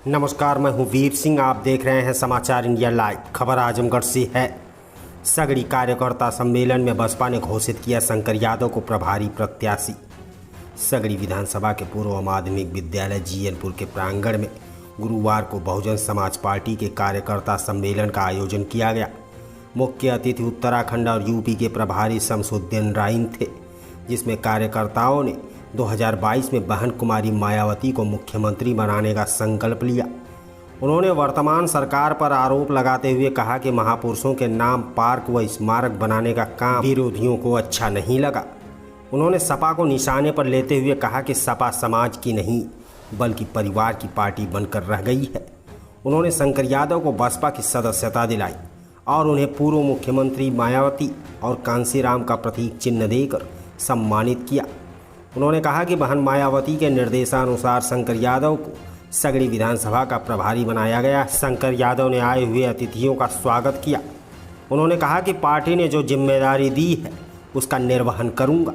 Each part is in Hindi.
नमस्कार, मैं हूं वीर सिंह। आप देख रहे हैं समाचार इंडिया लाइव। खबर आजमगढ़ से है। सगड़ी कार्यकर्ता सम्मेलन में बसपा ने घोषित किया शंकर यादव को प्रभारी प्रत्याशी। सगड़ी विधानसभा के पूर्व माध्यमिक विद्यालय जीएनपुर के प्रांगण में गुरुवार को बहुजन समाज पार्टी के कार्यकर्ता सम्मेलन का आयोजन किया गया। मुख्य अतिथि उत्तराखंड और यूपी के प्रभारी शमसुद्दीन राइन थे, जिसमें कार्यकर्ताओं ने 2022 में बहन कुमारी मायावती को मुख्यमंत्री बनाने का संकल्प लिया। उन्होंने वर्तमान सरकार पर आरोप लगाते हुए कहा कि महापुरुषों के नाम पार्क व स्मारक बनाने का काम विरोधियों को अच्छा नहीं लगा। उन्होंने सपा को निशाने पर लेते हुए कहा कि सपा समाज की नहीं बल्कि परिवार की पार्टी बनकर रह गई है। उन्होंने शंकर यादव को बसपा की सदस्यता दिलाई और उन्हें पूर्व मुख्यमंत्री मायावती और कांसीराम का प्रतीक चिन्ह देकर सम्मानित किया। उन्होंने कहा कि बहन मायावती के निर्देशानुसार शंकर यादव को सगड़ी विधानसभा का प्रभारी बनाया गया। शंकर यादव ने आए हुए अतिथियों का स्वागत किया। उन्होंने कहा कि पार्टी ने जो जिम्मेदारी दी है उसका निर्वहन करूंगा।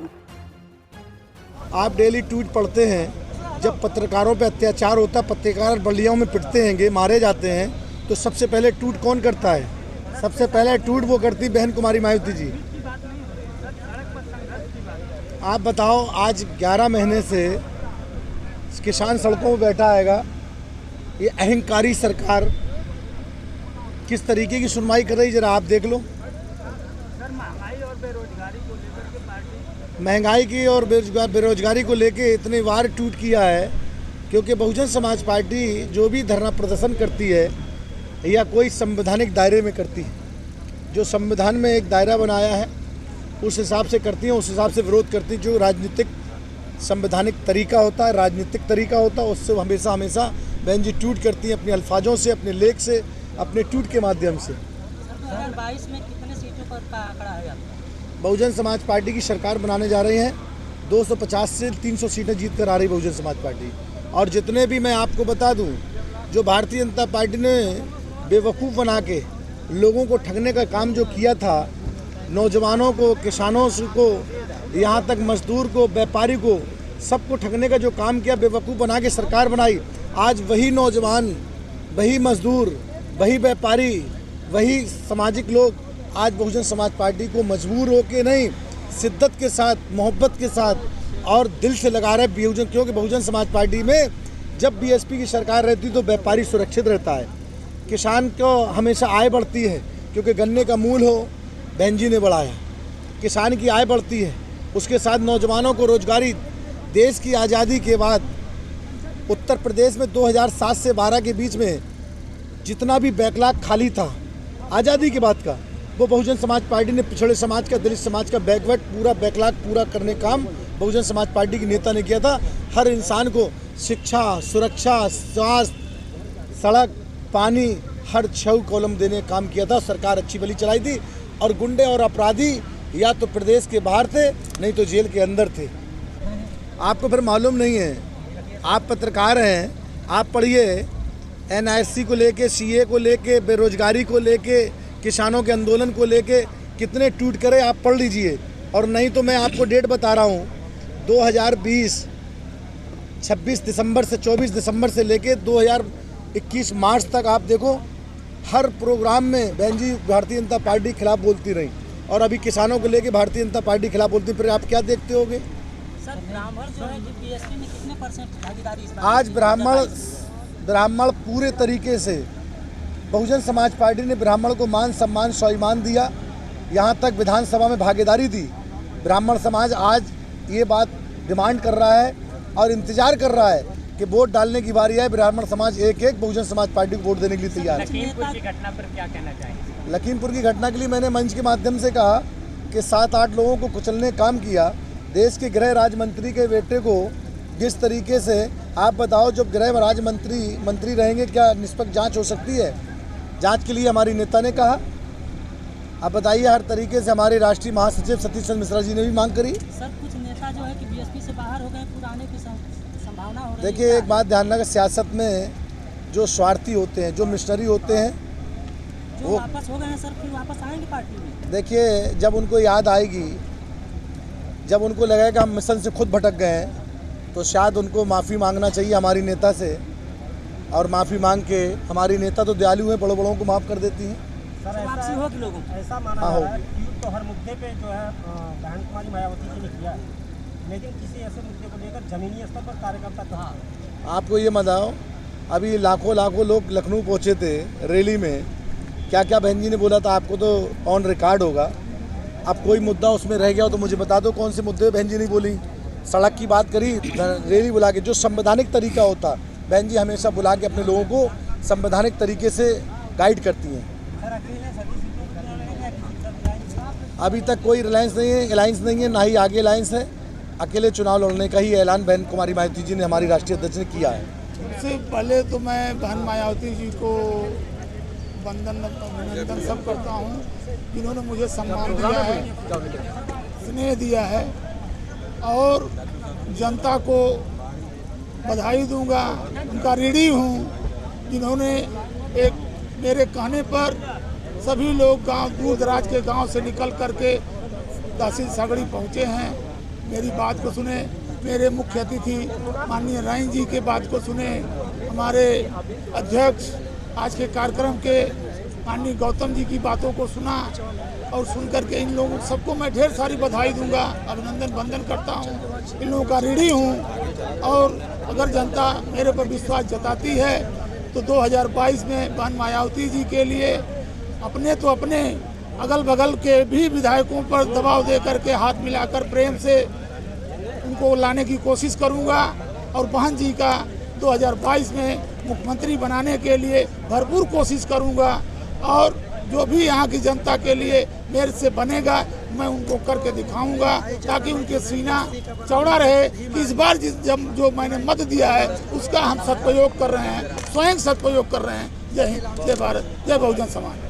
आप डेली ट्वीट पढ़ते हैं, जब पत्रकारों पर अत्याचार होता, पत्रकार बलियाओं में पिटते हैं, मारे जाते हैं, तो सबसे पहले ट्वीट कौन करता है? सबसे पहले ट्वीट वो करती बहन कुमारी मायावती जी। आप बताओ, आज 11 महीने से किसान सड़कों में बैठा आएगा। ये अहंकारी सरकार किस तरीके की सुनवाई कर रही, जरा आप देख लो। महंगाई की और बेरोजगारी को लेके इतने बार ट्वीट किया है, क्योंकि बहुजन समाज पार्टी जो भी धरना प्रदर्शन करती है या कोई संवैधानिक दायरे में करती है, जो संविधान में एक दायरा बनाया है उस हिसाब से करती हैं, उस हिसाब से विरोध करती हैं। जो राजनीतिक संवैधानिक तरीका होता है, राजनीतिक तरीका होता है, उससे हमेशा बहन जी ट्वीट करती हैं, अपने अल्फाजों से, अपने लेख से, अपने ट्वीट के माध्यम से। 2022 में कितने सीटों पर आंकड़ा है आपका? बहुजन समाज पार्टी की सरकार बनाने जा रहे हैं। 250 से 300 सीटें जीत कर आ रही बहुजन समाज पार्टी। और जितने भी मैं आपको बता दूं, जो भारतीय जनता पार्टी ने बेवकूफ़ बना के लोगों को ठगने का काम जो किया था, नौजवानों को, किसानों को, यहाँ तक मजदूर को, व्यापारी को, सबको ठगने का जो काम किया, बेवकूफ़ बना के सरकार बनाई। आज वही नौजवान, वही मजदूर, वही व्यापारी, वही सामाजिक लोग आज बहुजन समाज पार्टी को मजबूर होके नहीं, शिद्दत के साथ, मोहब्बत के साथ और दिल से लगा रहे बहुजन। क्योंकि बहुजन समाज पार्टी में जब बीएसपी की सरकार रहती तो व्यापारी सुरक्षित रहता है, किसान को हमेशा आय बढ़ती है, क्योंकि गन्ने का मूल हो बहन जी ने बढ़ाया, किसान की आय बढ़ती है। उसके साथ नौजवानों को रोजगारी। देश की आज़ादी के बाद उत्तर प्रदेश में 2007 से 12 के बीच में जितना भी बैकलॉग खाली था आज़ादी के बाद का, वो बहुजन समाज पार्टी ने पिछड़े समाज का, दलित समाज का बैकवर्ड पूरा बैकलॉग पूरा करने का काम बहुजन समाज पार्टी के नेता ने किया था। हर इंसान को शिक्षा, सुरक्षा, स्वास्थ्य, सड़क, पानी, हर 6 कॉलम देने का काम किया था। सरकार अच्छी भली चलाई थी। और गुंडे और अपराधी या तो प्रदेश के बाहर थे, नहीं तो जेल के अंदर थे। आपको फिर मालूम नहीं है, आप पत्रकार हैं, आप पढ़िए एनआरसी को लेके, सीए को लेके, बेरोजगारी को लेके, किसानों के आंदोलन को लेके कितने ट्वीट करे, आप पढ़ लीजिए। और नहीं तो मैं आपको डेट बता रहा हूँ, 2020 26 दिसंबर से 24 दिसंबर से लेके 2021 मार्च तक आप देखो, हर प्रोग्राम में बहन जी भारतीय जनता पार्टी के खिलाफ बोलती रही। और अभी किसानों को लेके भारतीय जनता पार्टी के खिलाफ बोलती, फिर आप क्या देखते होगे? सर, ब्राह्मण जो है बीएसपी में कितने % भागीदारी? आज ब्राह्मण पूरे तरीके से बहुजन समाज पार्टी ने ब्राह्मण को मान सम्मान स्वाभिमान दिया, यहाँ तक विधानसभा में भागीदारी दी। ब्राह्मण समाज आज ये बात डिमांड कर रहा है और इंतजार कर रहा है कि वोट डालने की बारी है। ब्राह्मण समाज एक बहुजन समाज पार्टी को वोट देने के लिए तैयार है। लखीमपुर की घटना पर क्या कहना चाहेंगे? लखीमपुर की घटना के लिए मैंने मंच के माध्यम से कहा कि 7-8 लोगों को कुचलने काम किया। देश के गृह राज्य मंत्री के बेटे को जिस तरीके से, आप बताओ, जब गृह राज्य मंत्री रहेंगे, क्या निष्पक्ष जाँच हो सकती है? जाँच के लिए हमारी नेता ने कहा। आप बताइए, हर तरीके से हमारे राष्ट्रीय महासचिव सतीश चंद्र मिश्रा जी ने भी मांग करी। सर, कुछ नेता जो है कि बीएसपी से बाहर हो गए, पुराने की संभावना हो रही है। देखिए, एक बात ध्यान रखना, सियासत में जो स्वार्थी होते हैं, जो मिशनरी होते हैं, जो वापस हो गए हैं सर, फिर वापस आएंगे पार्टी में। देखिए, जब उनको याद आएगी, जब उनको लगेगा कि हम मिशन से खुद भटक गए हैं, तो शायद उनको माफ़ी मांगना चाहिए हमारी नेता से। और माफ़ी मांग के, हमारी नेता तो दयालु हैं, बड़ों बड़ों को माफ़ कर देती हैं। सर वापसी होगी लोगों की। ऐसा माना हाँ, जा रहा है होगी। कि तो हर मुद्दे पे जो है बहन कुमारी मायावती जी ने किया है, लेकिन किसी ऐसे मुद्दे को लेकर जमीनी स्तर पर कार्यकर्ता कहाँ है? आपको ये बताओ, अभी लाखों लाखों लोग लखनऊ पहुँचे थे रैली में, क्या क्या बहन जी ने बोला था, आपको तो ऑन रिकॉर्ड होगा। अब कोई मुद्दा उसमें रह गया हो तो मुझे बता दो कौन से मुद्दे बहन जी नहीं बोली। सड़क की बात करी, रैली बुला के, जो संवैधानिक तरीका होता, बहन जी हमेशा बुला के अपने लोगों को संवैधानिक तरीके से गाइड करती हैं। अभी तक कोई रिलायंस नहीं है, अलायंस नहीं है, ना ही आगे अलायंस है। अकेले चुनाव लड़ने का ही ऐलान बहन कुमारी मायावती जी ने, हमारी राष्ट्रीय अध्यक्ष ने किया है। सबसे पहले तो मैं बहन मायावती जी को अभिनंदन सब करता हूँ, जिन्होंने मुझे सम्मान दिया है, स्नेह दिया है, और जनता को बधाई दूंगा। उनका ऋणी हूँ जिन्होंने एक मेरे कहने पर सभी लोग गांव, दूर दराज के गांव से निकल करके तहसील सगड़ी पहुँचे हैं, मेरी बात को सुने। मेरे मुख्य अतिथि माननीय राय जी के बात को सुने। हमारे अध्यक्ष आज के कार्यक्रम के माननीय गौतम जी की बातों को सुना, और सुनकर के इन लोगों सबको मैं ढेर सारी बधाई दूंगा, अभिनंदन वंदन करता हूं। इन लोगों का ऋणी हूं, और अगर जनता मेरे पर विश्वास जताती है तो 2022 में बहन मायावती जी के लिए अपने तो अपने अगल बगल के भी विधायकों पर दबाव दे करके, हाथ मिलाकर प्रेम से उनको लाने की कोशिश करूंगा, और बहन जी का 2022 में मुख्यमंत्री बनाने के लिए भरपूर कोशिश करूंगा, और जो भी यहाँ की जनता के लिए मेरे से बनेगा मैं उनको करके दिखाऊंगा, ताकि उनके सीना चौड़ा रहे कि इस बार जो मैंने मत दिया है उसका हम सदुपयोग कर रहे हैं, स्वयं सदुपयोग कर रहे हैं। जय हिंद, जय भारत, जय बहुजन समाज।